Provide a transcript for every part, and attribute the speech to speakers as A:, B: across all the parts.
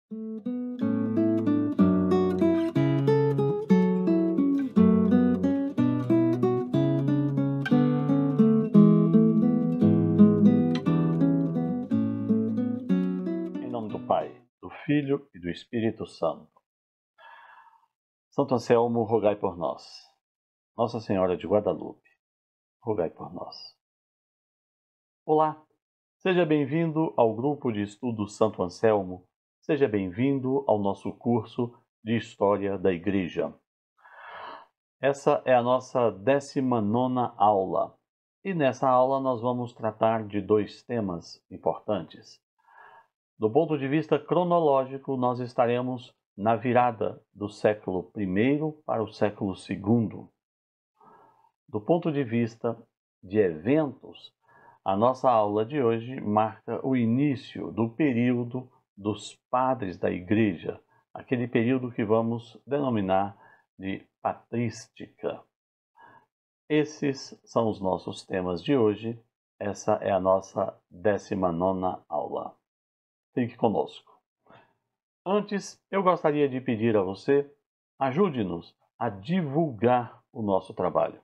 A: Em nome do Pai, do Filho e do Espírito Santo. Santo Anselmo, rogai por nós. Nossa Senhora de Guadalupe, rogai por nós. Olá, seja bem-vindo ao grupo de estudo Santo Anselmo. Seja bem-vindo ao nosso curso de História da Igreja. Essa é a nossa 19ª aula. E nessa aula nós vamos tratar de dois temas importantes. Do ponto de vista cronológico, nós estaremos na virada do século I para o século II. Do ponto de vista de eventos, a nossa aula de hoje marca o início do período dos padres da Igreja, aquele período que vamos denominar de patrística. Esses são os nossos temas de hoje. Essa é a nossa 19ª aula. Fique conosco. Antes, eu gostaria de pedir a você, ajude-nos a divulgar o nosso trabalho.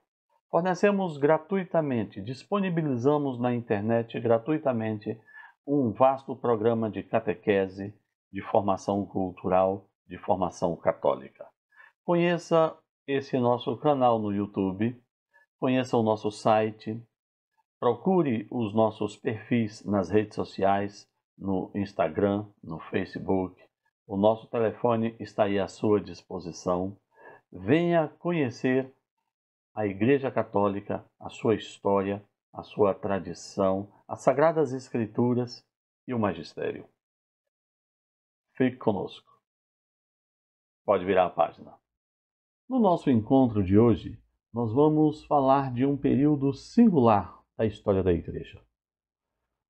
A: Fornecemos gratuitamente, disponibilizamos na internet gratuitamente um vasto programa de catequese, de formação cultural, de formação católica. Conheça esse nosso canal no YouTube, conheça o nosso site, procure os nossos perfis nas redes sociais, no Instagram, no Facebook. O nosso telefone está aí à sua disposição. Venha conhecer a Igreja Católica, a sua história, a sua tradição, as Sagradas Escrituras e o Magistério. Fique conosco. Pode virar a página. No nosso encontro de hoje, nós vamos falar de um período singular da história da Igreja.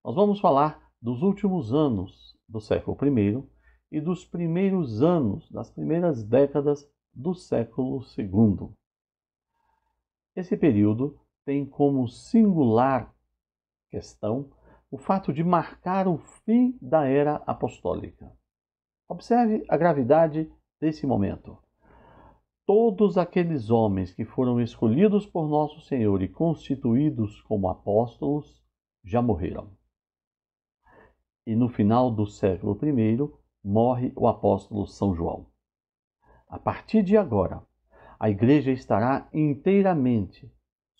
A: Nós vamos falar dos últimos anos do século I e dos primeiros anos, das primeiras décadas do século II. Esse período tem como singular questão o fato de marcar o fim da era apostólica. Observe a gravidade desse momento. Todos aqueles homens que foram escolhidos por Nosso Senhor e constituídos como apóstolos já morreram. E no final do século I morre o apóstolo São João. A partir de agora, a Igreja estará inteiramente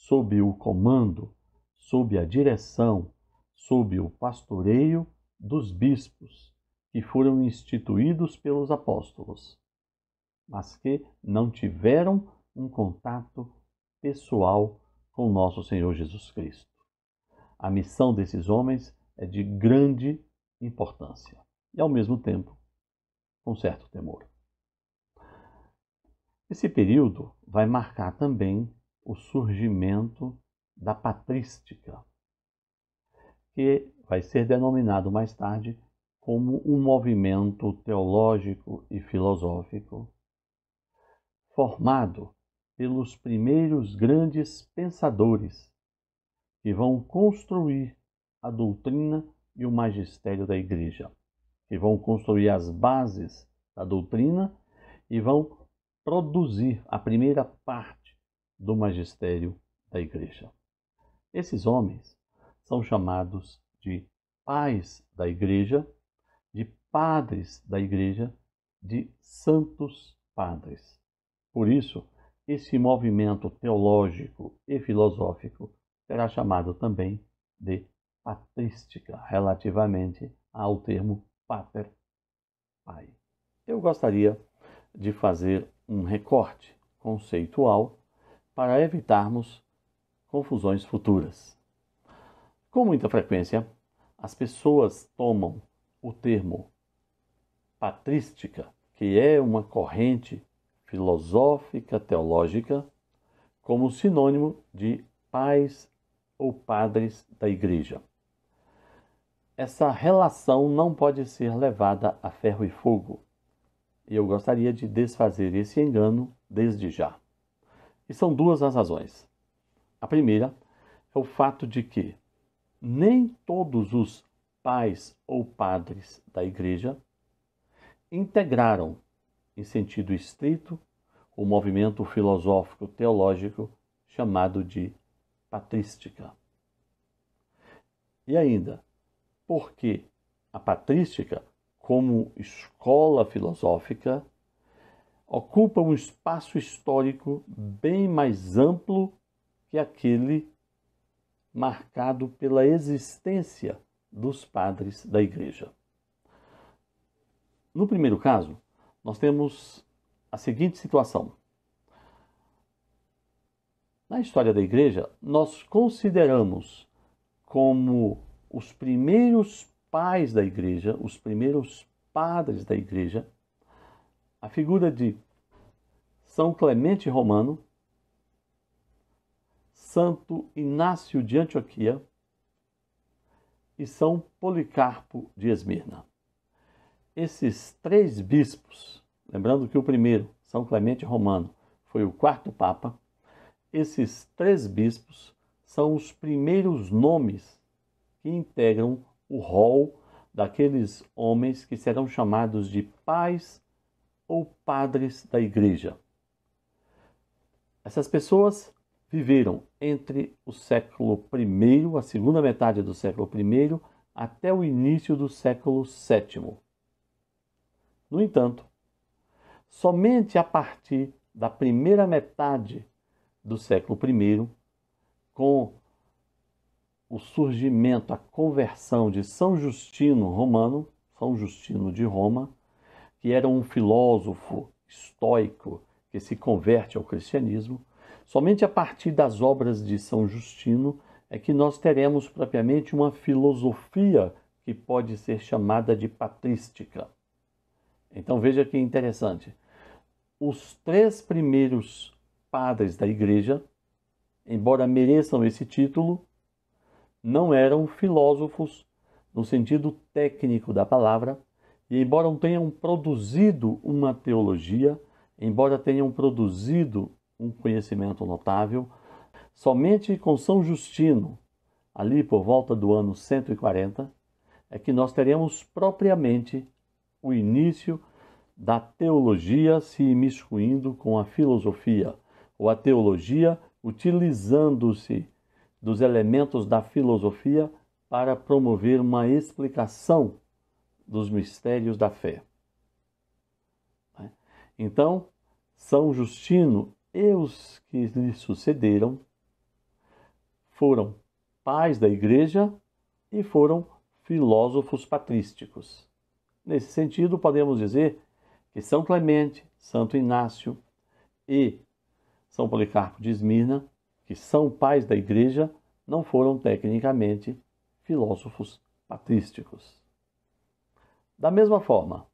A: sob o comando, sob a direção, sob o pastoreio dos bispos que foram instituídos pelos apóstolos, mas que não tiveram um contato pessoal com nosso Senhor Jesus Cristo. A missão desses homens é de grande importância e, ao mesmo tempo, com certo temor. Esse período vai marcar também o surgimento da patrística, que vai ser denominado mais tarde como um movimento teológico e filosófico formado pelos primeiros grandes pensadores que vão construir a doutrina e o magistério da Igreja, que vão construir as bases da doutrina e vão produzir a primeira parte do magistério da Igreja. Esses homens são chamados de pais da Igreja, de padres da Igreja, de santos padres. Por isso, esse movimento teológico e filosófico será chamado também de patrística, relativamente ao termo pater, pai. Eu gostaria de fazer um recorte conceitual para evitarmos confusões futuras. Com muita frequência, as pessoas tomam o termo patrística, que é uma corrente filosófica teológica, como sinônimo de pais ou padres da Igreja. Essa relação não pode ser levada a ferro e fogo. E eu gostaria de desfazer esse engano desde já. E são duas as razões. A primeira é o fato de que nem todos os pais ou padres da Igreja integraram, em sentido estrito, o movimento filosófico teológico chamado de patrística. E ainda, porque a patrística, como escola filosófica, ocupa um espaço histórico bem mais amplo que aquele marcado pela existência dos padres da Igreja. No primeiro caso, nós temos a seguinte situação. Na história da Igreja, nós consideramos como os primeiros pais da Igreja, os primeiros padres da Igreja, a figura de São Clemente Romano, Santo Inácio de Antioquia e São Policarpo de Esmirna. Esses três bispos, lembrando que o primeiro, São Clemente Romano, foi o quarto Papa, esses três bispos são os primeiros nomes que integram o rol daqueles homens que serão chamados de pais ou padres da Igreja. Essas pessoas viveram entre o século I, a segunda metade do século I, até o início do século VII. No entanto, somente a partir da primeira metade do século I, com o surgimento, a conversão de São Justino Romano, São Justino de Roma, que era um filósofo estoico que se converte ao cristianismo, somente a partir das obras de São Justino é que nós teremos propriamente uma filosofia que pode ser chamada de patrística. Então veja que interessante. Os três primeiros padres da Igreja, embora mereçam esse título, não eram filósofos no sentido técnico da palavra, e embora tenham produzido uma teologia, embora tenham produzido um conhecimento notável, somente com São Justino, ali por volta do ano 140, é que nós teremos propriamente o início da teologia se imiscuindo com a filosofia, ou a teologia utilizando-se dos elementos da filosofia para promover uma explicação dos mistérios da fé. Então, São Justino e os que lhe sucederam foram pais da Igreja e foram filósofos patrísticos. Nesse sentido, podemos dizer que São Clemente, Santo Inácio e São Policarpo de Esmirna, que são pais da Igreja, não foram tecnicamente filósofos patrísticos. Da mesma forma,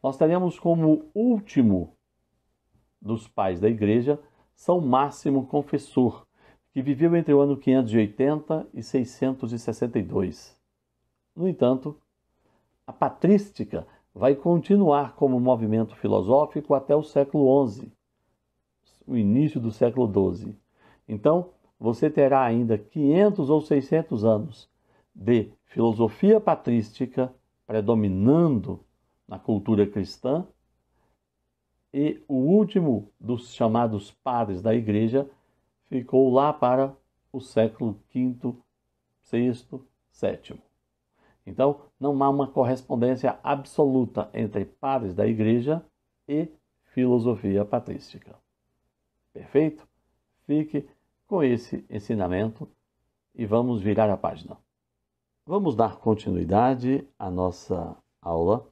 A: nós teremos como último dos pais da Igreja São Máximo Confessor, que viveu entre o ano 580 e 662. No entanto, a patrística vai continuar como movimento filosófico até o século XI, o início do século XII. Então, você terá ainda 500 ou 600 anos de filosofia patrística predominando na cultura cristã, e o último dos chamados padres da Igreja ficou lá para o século V, VI, VII. Então, não há uma correspondência absoluta entre padres da Igreja e filosofia patrística. Perfeito? Fique com esse ensinamento e vamos virar a página. Vamos dar continuidade à nossa aula,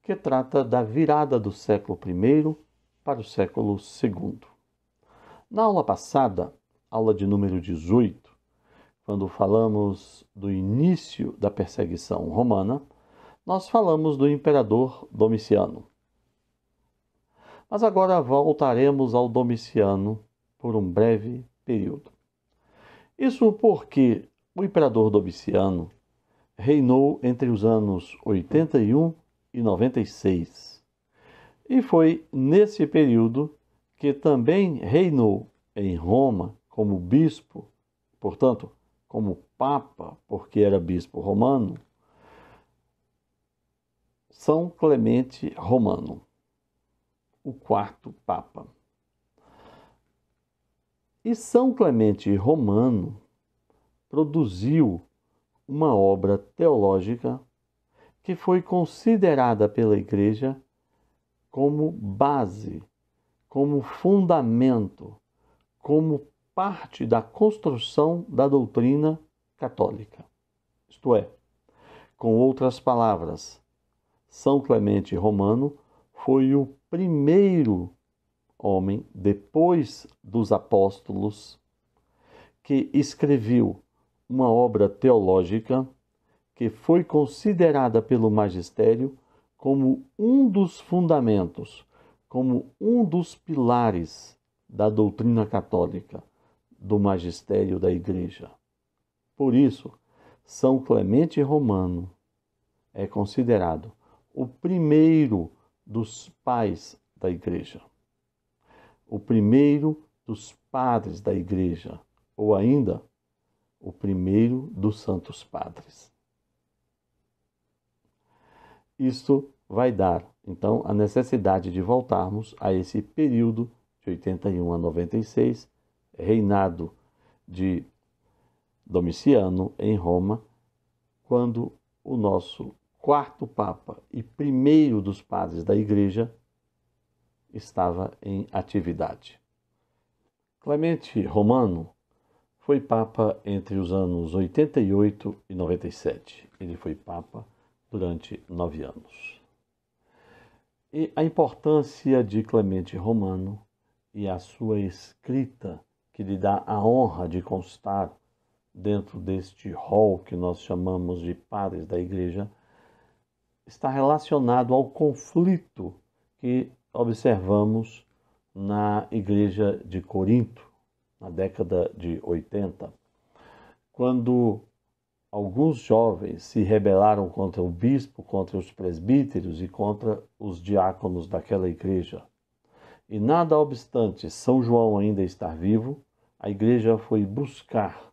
A: que trata da virada do século I para o século II. Na aula passada, aula de número 18, quando falamos do início da perseguição romana, nós falamos do imperador Domiciano. Mas agora voltaremos ao Domiciano por um breve período. Isso porque o imperador Domiciano reinou entre os anos 81 e 96. E foi nesse período que também reinou em Roma como bispo, portanto, como papa, porque era bispo romano, São Clemente Romano, o quarto Papa. E São Clemente Romano produziu uma obra teológica que foi considerada pela Igreja como base, como fundamento, como parte da construção da doutrina católica. Isto é, com outras palavras, São Clemente Romano foi o primeiro homem, depois dos apóstolos, que escreveu uma obra teológica que foi considerada pelo magistério como um dos fundamentos, como um dos pilares da doutrina católica, do magistério da Igreja. Por isso, São Clemente Romano é considerado o primeiro dos pais da Igreja, o primeiro dos padres da Igreja, ou ainda o primeiro dos santos padres. Isto vai dar, então, a necessidade de voltarmos a esse período de 81 a 96, reinado de Domiciano em Roma, quando o nosso quarto Papa e primeiro dos padres da Igreja estava em atividade. Clemente Romano foi Papa entre os anos 88 e 97. Ele foi Papa durante 9 anos. E a importância de Clemente Romano e a sua escrita, que lhe dá a honra de constar dentro deste rol que nós chamamos de padres da Igreja, está relacionado ao conflito que observamos na Igreja de Corinto, na década de 80, quando alguns jovens se rebelaram contra o bispo, contra os presbíteros e contra os diáconos daquela igreja. E nada obstante São João ainda estar vivo, a igreja foi buscar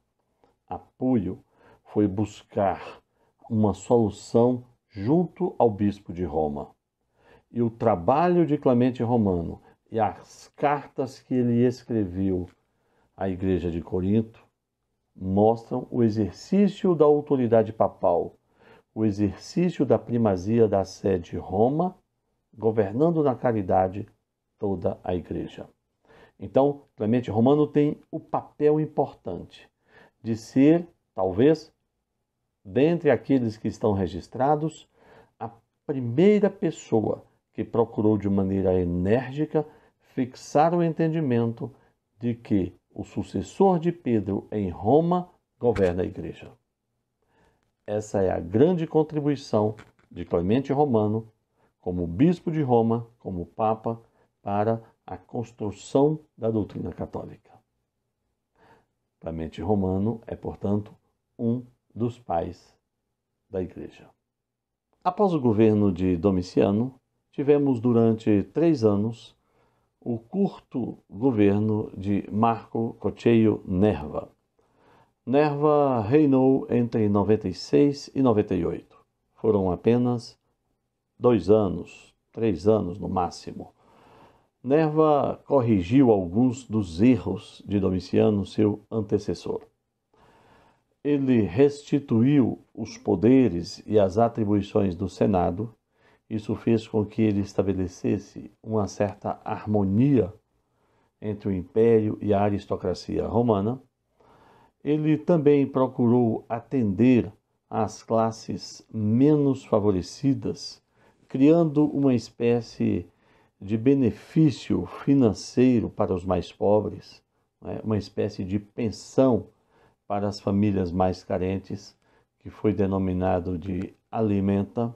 A: apoio, foi buscar uma solução junto ao bispo de Roma. E o trabalho de Clemente Romano e as cartas que ele escreveu à igreja de Corinto mostram o exercício da autoridade papal, o exercício da primazia da sé de Roma, governando na caridade toda a igreja. Então, Clemente Romano tem o papel importante de ser, talvez, dentre aqueles que estão registrados, a primeira pessoa que procurou de maneira enérgica fixar o entendimento de que o sucessor de Pedro em Roma governa a igreja. Essa é a grande contribuição de Clemente Romano, como bispo de Roma, como papa, para a construção da doutrina católica. Clemente Romano é, portanto, um dos pais da igreja. Após o governo de Domiciano, tivemos durante 3 anos o curto governo de Marco Coccheio Nerva. Nerva reinou entre 96 e 98. Foram apenas 2 anos, 3 anos no máximo. Nerva corrigiu alguns dos erros de Domiciano, seu antecessor. Ele restituiu os poderes e as atribuições do Senado. Isso fez com que ele estabelecesse uma certa harmonia entre o império e a aristocracia romana. Ele também procurou atender às classes menos favorecidas, criando uma espécie de benefício financeiro para os mais pobres, né? Uma espécie de pensão para as famílias mais carentes, que foi denominado de alimenta.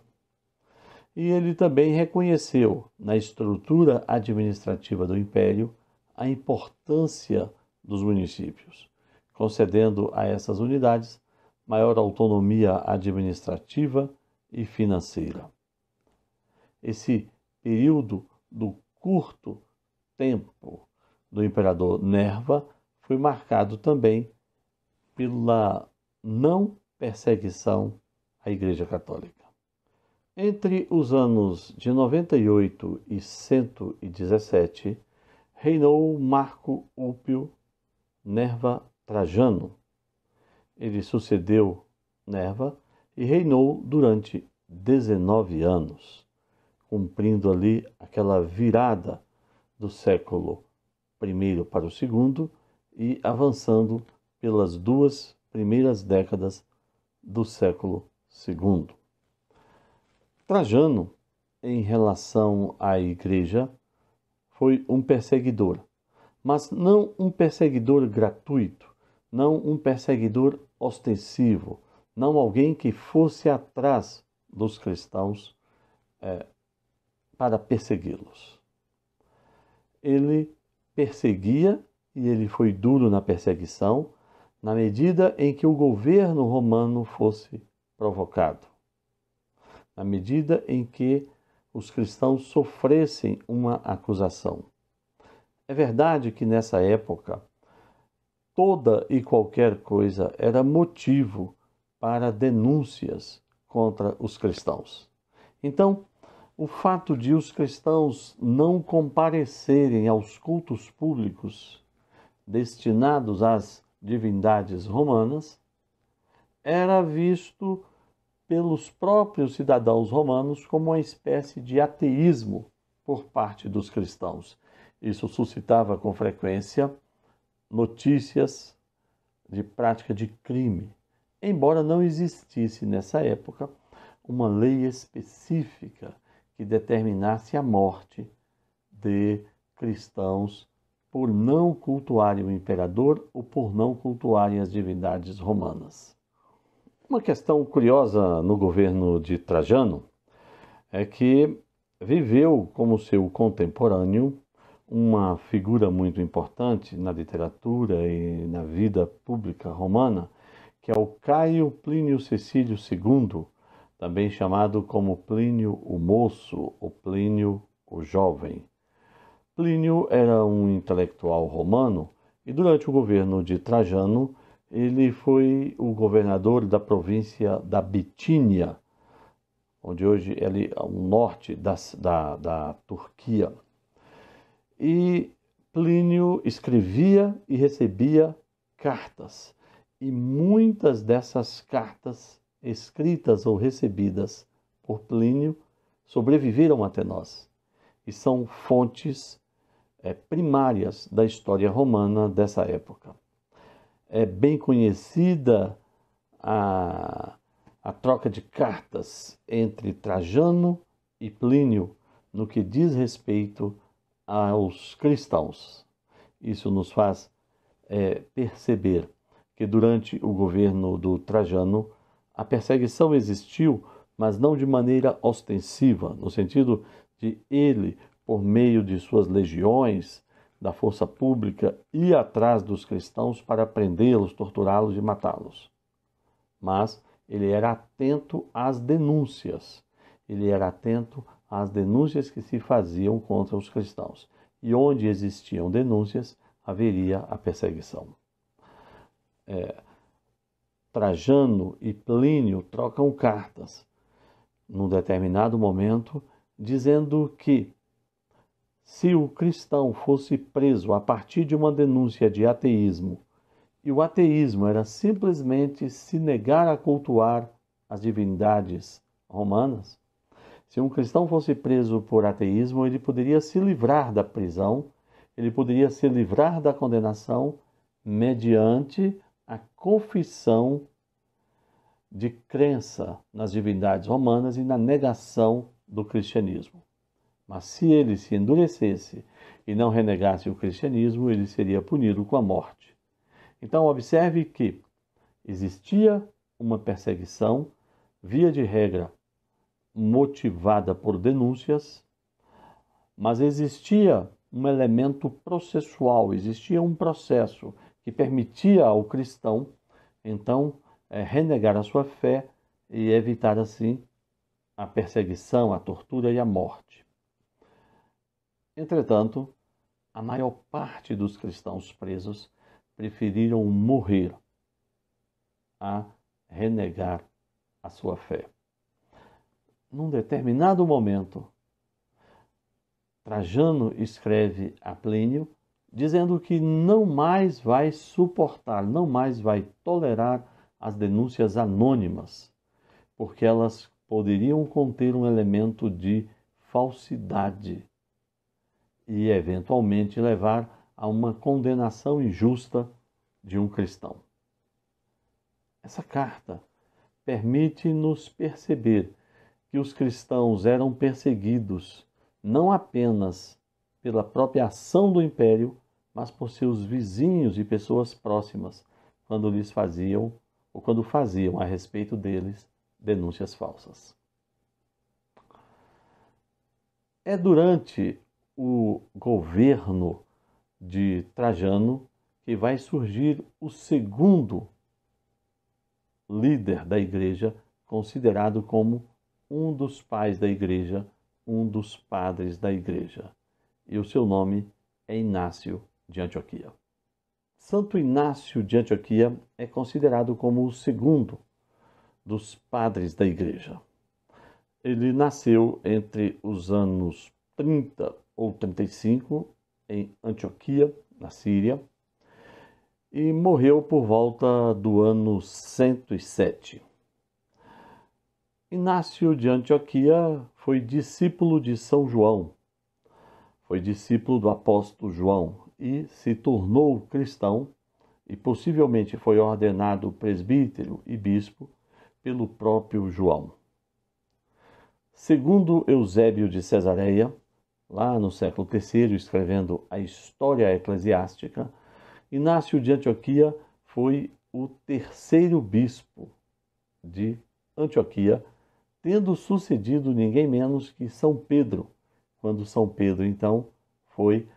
A: E ele também reconheceu na estrutura administrativa do Império a importância dos municípios, concedendo a essas unidades maior autonomia administrativa e financeira. Esse período do curto tempo do imperador Nerva foi marcado também pela não perseguição à Igreja Católica. Entre os anos de 98 e 117, reinou Marco Ulpio Nerva Trajano. Ele sucedeu Nerva e reinou durante 19 anos, cumprindo ali aquela virada do século I para o segundo e avançando pelas duas primeiras décadas do século II. Trajano, em relação à igreja, foi um perseguidor, mas não um perseguidor gratuito, não um perseguidor ostensivo, não alguém que fosse atrás dos cristãos para persegui-los. Ele perseguia e ele foi duro na perseguição na medida em que o governo romano fosse provocado, na medida em que os cristãos sofressem uma acusação. É verdade que nessa época toda e qualquer coisa era motivo para denúncias contra os cristãos. Então, o fato de os cristãos não comparecerem aos cultos públicos destinados às divindades romanas era visto pelos próprios cidadãos romanos como uma espécie de ateísmo por parte dos cristãos. Isso suscitava com frequência notícias de prática de crime, embora não existisse nessa época uma lei específica que determinasse a morte de cristãos por não cultuarem o imperador ou por não cultuarem as divindades romanas. Uma questão curiosa no governo de Trajano é que viveu como seu contemporâneo uma figura muito importante na literatura e na vida pública romana, que é o Caio Plínio Cecílio II, também chamado como Plínio o Moço ou Plínio o Jovem. Plínio era um intelectual romano e durante o governo de Trajano ele foi o governador da província da Bitínia, onde hoje é ali ao norte da Turquia. E Plínio escrevia e recebia cartas. E muitas dessas cartas, escritas ou recebidas por Plínio, sobreviveram até nós. E são fontes primárias da história romana dessa época. É bem conhecida a troca de cartas entre Trajano e Plínio no que diz respeito aos cristãos. Isso nos faz perceber que durante o governo do Trajano a perseguição existiu, mas não de maneira ostensiva, no sentido de ele, por meio de suas legiões, da força pública, ir atrás dos cristãos para prendê-los, torturá-los e matá-los. Mas ele era atento às denúncias. Ele era atento às denúncias que se faziam contra os cristãos. E onde existiam denúncias, haveria a perseguição. Trajano e Plínio trocam cartas num determinado momento, dizendo que se o cristão fosse preso a partir de uma denúncia de ateísmo, e o ateísmo era simplesmente se negar a cultuar as divindades romanas, se um cristão fosse preso por ateísmo, ele poderia se livrar da prisão, ele poderia se livrar da condenação mediante a confissão de crença nas divindades romanas e na negação do cristianismo. Mas se ele se endurecesse e não renegasse o cristianismo, ele seria punido com a morte. Então, observe que existia uma perseguição, via de regra, motivada por denúncias, mas existia um elemento processual, existia um processo que permitia ao cristão, então, renegar a sua fé e evitar, assim, a perseguição, a tortura e a morte. Entretanto, a maior parte dos cristãos presos preferiram morrer a renegar a sua fé. num determinado momento, Trajano escreve a Plínio dizendo que não mais vai suportar, não mais vai tolerar as denúncias anônimas, porque elas poderiam conter um elemento de falsidade e, eventualmente, levar a uma condenação injusta de um cristão. Essa carta permite-nos perceber que os cristãos eram perseguidos não apenas pela própria ação do império, mas por seus vizinhos e pessoas próximas, quando lhes faziam ou quando faziam a respeito deles denúncias falsas. É durante o governo de Trajano que vai surgir o segundo líder da igreja, considerado como um dos pais da igreja, um dos padres da igreja. E o seu nome é Inácio de Antioquia. Santo Inácio de Antioquia é considerado como o segundo dos padres da igreja. Ele nasceu entre os anos 30 ou 35 em Antioquia, na Síria, e morreu por volta do ano 107. Inácio de Antioquia foi discípulo de São João, foi discípulo do apóstolo João e se tornou cristão e possivelmente foi ordenado presbítero e bispo pelo próprio João. Segundo Eusébio de Cesareia, lá no século III, escrevendo a História Eclesiástica, Inácio de Antioquia foi o terceiro bispo de Antioquia, tendo sucedido ninguém menos que São Pedro, quando São Pedro, então, foi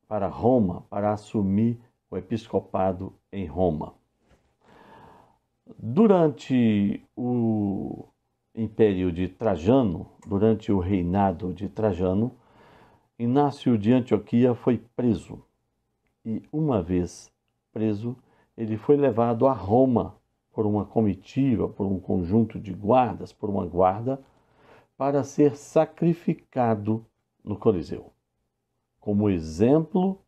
A: para Roma, para assumir o episcopado em Roma. Durante o Império de Trajano, durante o reinado de Trajano, Inácio de Antioquia foi preso. E, uma vez preso, ele foi levado a Roma por uma comitiva, por um conjunto de guardas, por uma guarda, para ser sacrificado no Coliseu, como exemplo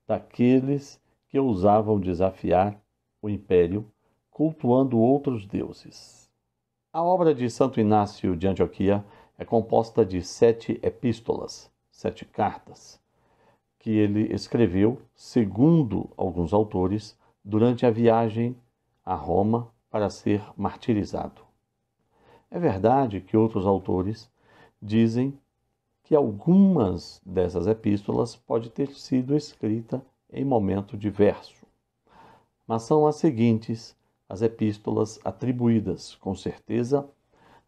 A: daqueles que ousavam desafiar o império, cultuando outros deuses. A obra de Santo Inácio de Antioquia é composta de 7 epístolas, 7 cartas, que ele escreveu, segundo alguns autores, durante a viagem a Roma para ser martirizado. É verdade que outros autores dizem que algumas dessas epístolas pode ter sido escrita em momento diverso, mas são as seguintes as epístolas atribuídas, com certeza,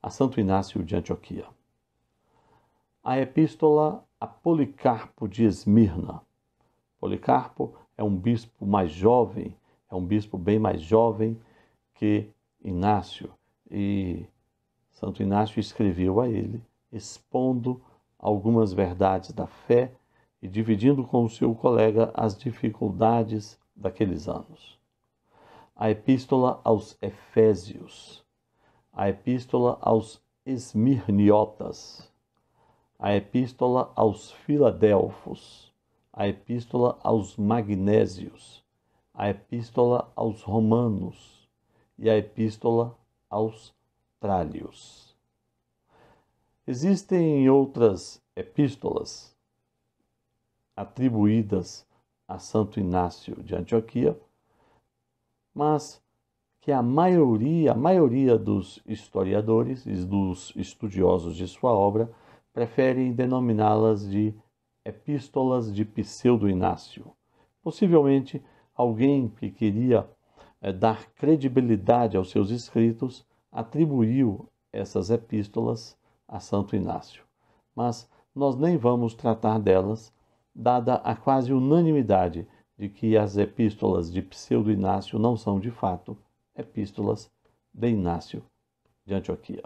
A: a Santo Inácio de Antioquia. A epístola a Policarpo de Esmirna. Policarpo é um bispo mais jovem, é um bispo bem mais jovem que Inácio, e Santo Inácio escreveu a ele, expondo algumas verdades da fé e dividindo com o seu colega as dificuldades daqueles anos. A epístola aos Efésios, a epístola aos Esmirniotas, a epístola aos Filadelfos, a epístola aos Magnésios, a epístola aos Romanos e a epístola aos Trálios. Existem outras epístolas atribuídas a Santo Inácio de Antioquia, mas que a maioria dos historiadores e dos estudiosos de sua obra preferem denominá-las de epístolas de Pseudo-Inácio. Possivelmente, alguém que queria dar credibilidade aos seus escritos atribuiu essas epístolas a Santo Inácio. Mas nós nem vamos tratar delas, dada a quase unanimidade de que as epístolas de Pseudo-Inácio não são, de fato, epístolas de Inácio de Antioquia.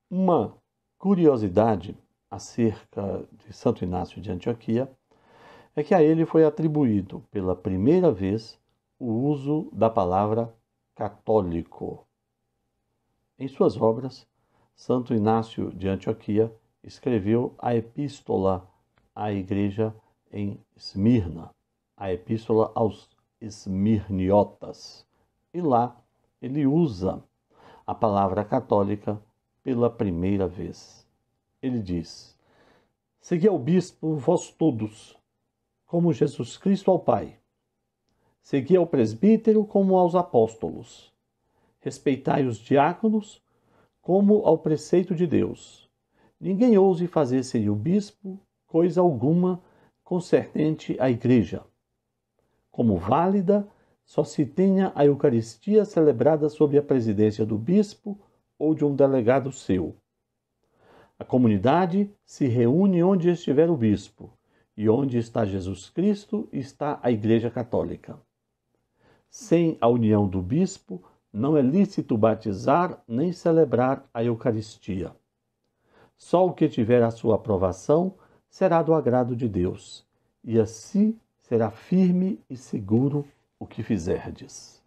A: Uma curiosidade acerca de Santo Inácio de Antioquia é que a ele foi atribuído pela primeira vez o uso da palavra católico. Em suas obras, Santo Inácio de Antioquia escreveu a Epístola à Igreja em Esmirna, a Epístola aos Esmirniotas. E lá ele usa a palavra católica pela primeira vez. Ele diz: segui ao bispo vós todos, como Jesus Cristo ao Pai. Segui ao presbítero como aos apóstolos. Respeitai os diáconos como ao preceito de Deus. Ninguém ouse fazer sem o bispo coisa alguma concernente à igreja. Como válida, só se tenha a Eucaristia celebrada sob a presidência do bispo ou de um delegado seu. A comunidade se reúne onde estiver o bispo, e onde está Jesus Cristo está a Igreja Católica. Sem a união do bispo, não é lícito batizar nem celebrar a Eucaristia. Só o que tiver a sua aprovação será do agrado de Deus, e assim será firme e seguro o que fizerdes.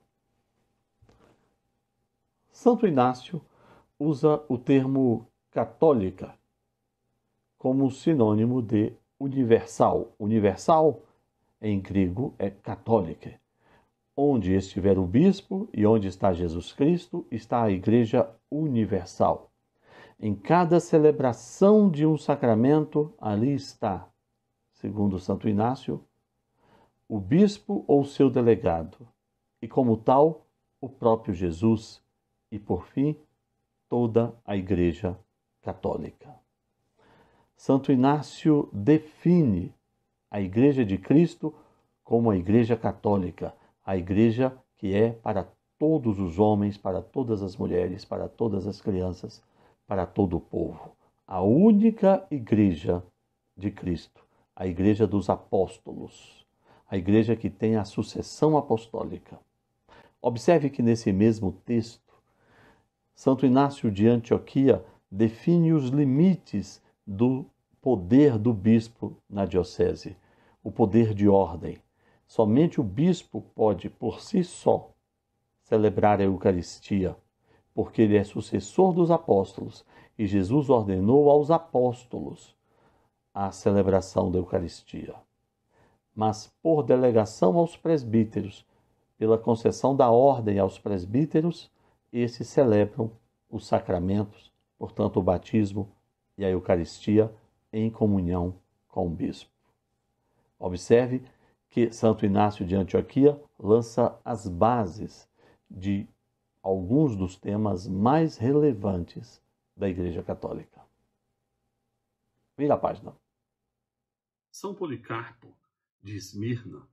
A: Santo Inácio usa o termo católica como sinônimo de universal. Universal, em grego, é católica. Onde estiver o bispo e onde está Jesus Cristo, está a Igreja Universal. Em cada celebração de um sacramento, ali está, segundo Santo Inácio, o bispo ou seu delegado, e como tal, o próprio Jesus, e por fim, toda a Igreja Católica. Santo Inácio define a Igreja de Cristo como a Igreja Católica, a Igreja que é para todos os homens, para todas as mulheres, para todas as crianças, para todo o povo. A única Igreja de Cristo, a Igreja dos Apóstolos, a Igreja que tem a sucessão apostólica. Observe que nesse mesmo texto, Santo Inácio de Antioquia define os limites do poder do bispo na diocese, o poder de ordem. Somente o bispo pode, por si só, celebrar a Eucaristia, porque ele é sucessor dos apóstolos e Jesus ordenou aos apóstolos a celebração da Eucaristia. Mas, por delegação aos presbíteros, pela concessão da ordem aos presbíteros, esses celebram os sacramentos, portanto, o batismo e a Eucaristia, em comunhão com o bispo. Observe que Santo Inácio de Antioquia lança as bases de alguns dos temas mais relevantes da Igreja Católica. Vira a página.
B: São Policarpo de Esmirna,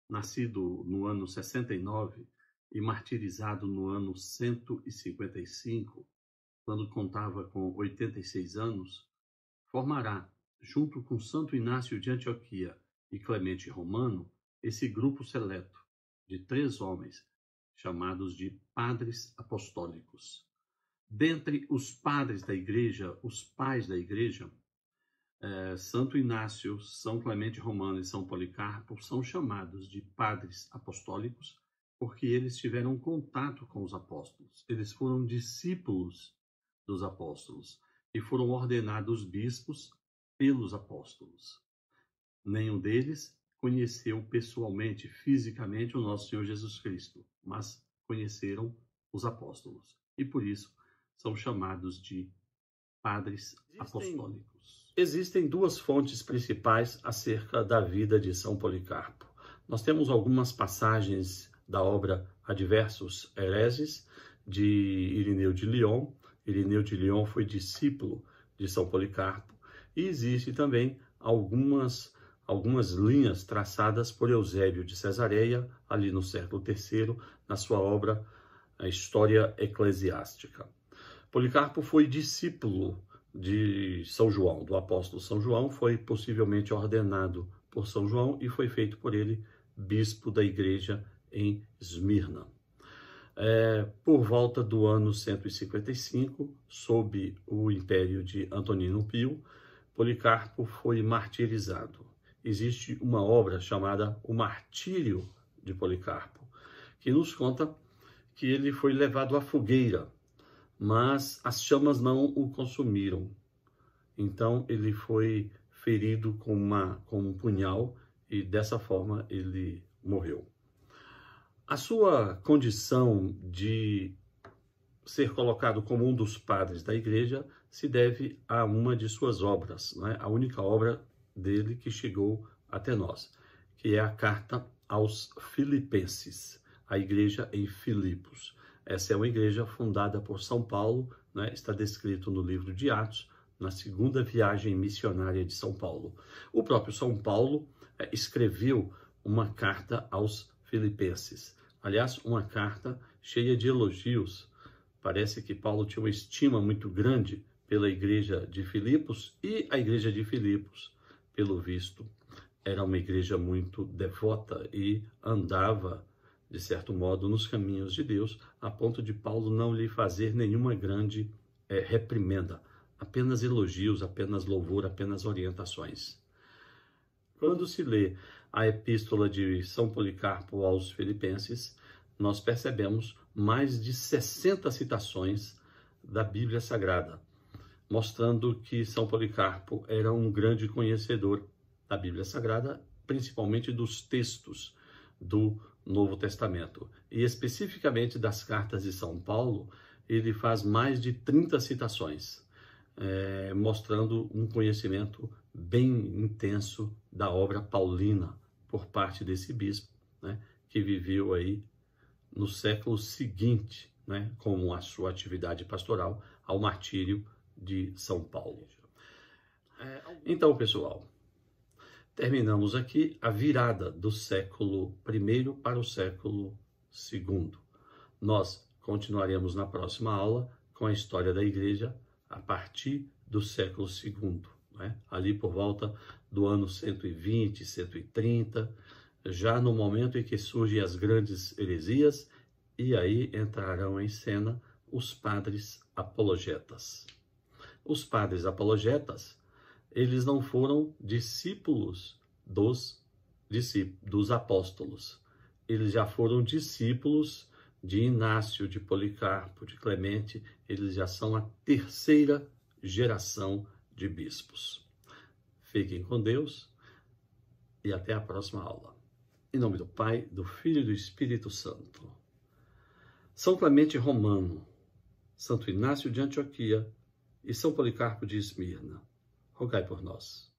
B: nascido no ano 69 e martirizado no ano 155, quando contava com 86 anos, formará, junto com Santo Inácio de Antioquia e Clemente Romano, esse grupo seleto de 3 homens, chamados de padres apostólicos. Dentre os padres da Igreja, os pais da Igreja, Santo Inácio, São Clemente Romano e São Policarpo são chamados de padres apostólicos porque eles tiveram contato com os apóstolos. Eles foram discípulos dos apóstolos e foram ordenados bispos pelos apóstolos. Nenhum deles conheceu pessoalmente, fisicamente, o nosso Senhor Jesus Cristo, mas conheceram os apóstolos. E por isso são chamados de padres apostólicos. Existem 2 fontes principais acerca da vida de São Policarpo. Nós temos algumas passagens da obra A Diversos Hereses, de Irineu de Lyon. Irineu de Lyon foi discípulo de São Policarpo. E existe também algumas linhas traçadas por Eusébio de Cesareia, ali no século III, na sua obra A História Eclesiástica. Policarpo foi discípulo de São João, do apóstolo São João, foi possivelmente ordenado por São João e foi feito por ele bispo da igreja em Esmirna. Por volta do ano 155, sob o império de Antonino Pio, Policarpo foi martirizado. Existe uma obra chamada O Martírio de Policarpo, que nos conta que ele foi levado à fogueira mas as chamas não o consumiram. Então ele foi ferido com um punhal e dessa forma ele morreu. A sua condição de ser colocado como um dos padres da igreja se deve a uma de suas obras, não é? A única obra dele que chegou até nós, que é a carta aos Filipenses, a igreja em Filipos. Essa é uma igreja fundada por São Paulo, né? Está descrito no livro de Atos, na segunda viagem missionária de São Paulo. O próprio São Paulo escreveu uma carta aos Filipenses. Aliás, uma carta cheia de elogios. Parece que Paulo tinha uma estima muito grande pela igreja de Filipos, e a igreja de Filipos, pelo visto, era uma igreja muito devota e andava, de certo modo, nos caminhos de Deus, a ponto de Paulo não lhe fazer nenhuma grande reprimenda, apenas elogios, apenas louvor, apenas orientações. Quando se lê a epístola de São Policarpo aos Filipenses, nós percebemos mais de 60 citações da Bíblia Sagrada, mostrando que São Policarpo era um grande conhecedor da Bíblia Sagrada, principalmente dos textos do Novo Testamento. E especificamente das cartas de São Paulo, ele faz mais de 30 citações, mostrando um conhecimento bem intenso da obra paulina por parte desse bispo, né, que viveu aí no século seguinte, né, como a sua atividade pastoral, ao martírio de São Paulo. Então, pessoal, terminamos aqui a virada do século I para o século II. Nós continuaremos na próxima aula com a história da igreja a partir do século II, né? Ali por volta do ano 120, 130, já no momento em que surgem as grandes heresias, e aí entrarão em cena os padres apologetas. Os padres apologetas, eles não foram discípulos dos apóstolos. Eles já foram discípulos de Inácio, de Policarpo, de Clemente. Eles já são a terceira geração de bispos. Fiquem com Deus e até a próxima aula. Em nome do Pai, do Filho e do Espírito Santo. São Clemente Romano, Santo Inácio de Antioquia e São Policarpo de Esmirna, rogai por nós.